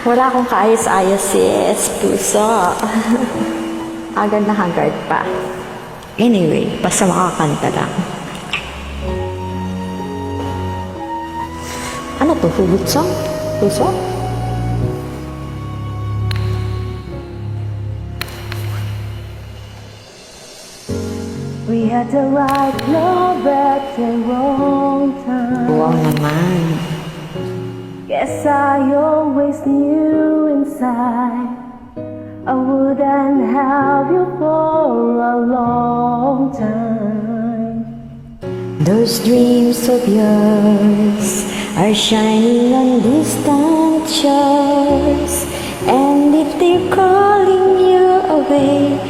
Wala akong kaayos-ayos, sis. Puso. Agad na haggard pa. Anyway, basta makakanta lang. Ano to? Hugot song? Puso? We had the right love at the wrong time. Wow naman. Guess I always knew inside I wouldn't have you for a long time. Those dreams of yours are shining on distant shores, and if they're calling you away,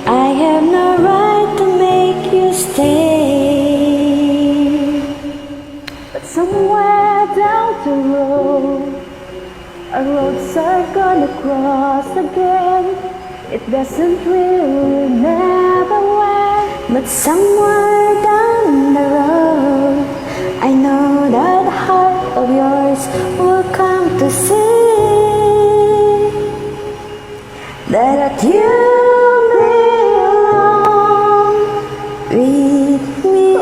I have no right to make you stay. But somewhere down the road, our roads are gonna cross again. It doesn't really matter when, But somewhere down the road, I know that heart of yours will come to see that you belong with me.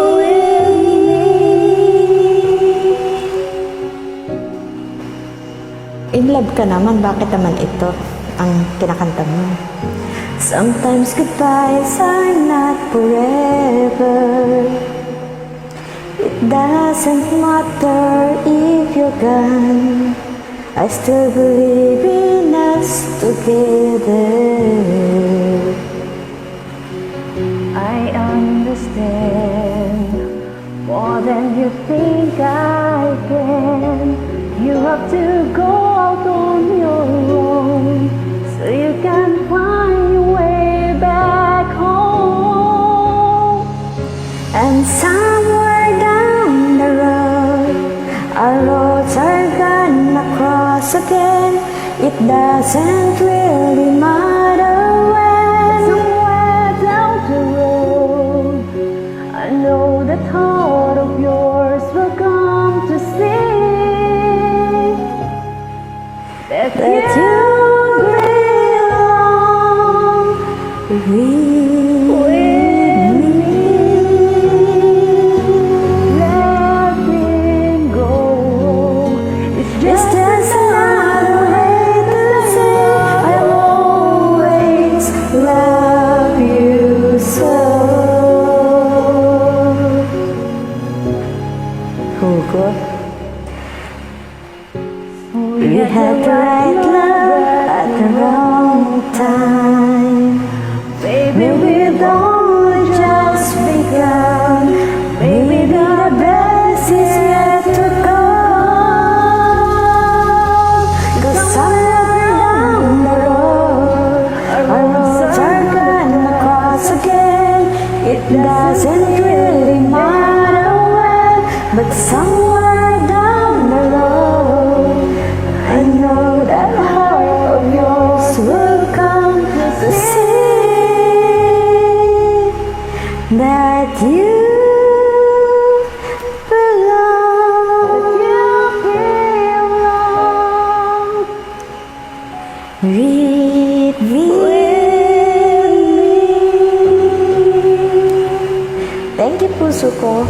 In love ka naman, bakit naman ito ang kinakanta mo? Sometimes goodbyes are not forever. It doesn't matter if you're gone, I still believe in us together. I understand more than you think I can. You have to go out on your own so you can find your way back home. And somewhere down the road, our roads are gonna cross again. It doesn't really matter when. Somewhere down the road, I know that heart of yours will come to see that You belong with with me. Letting go is It's just another way to say I'll always love you so. Hugo, we had the right love at the wrong time. Baby, We've only just begun. Maybe the best is yet to come. 'Cause somewhere down the road, our roads are gonna cross again. It doesn't really matter when, but somewhere down the road, I know that heart of yours will come to see that you belong with me. Thank you, puso ko.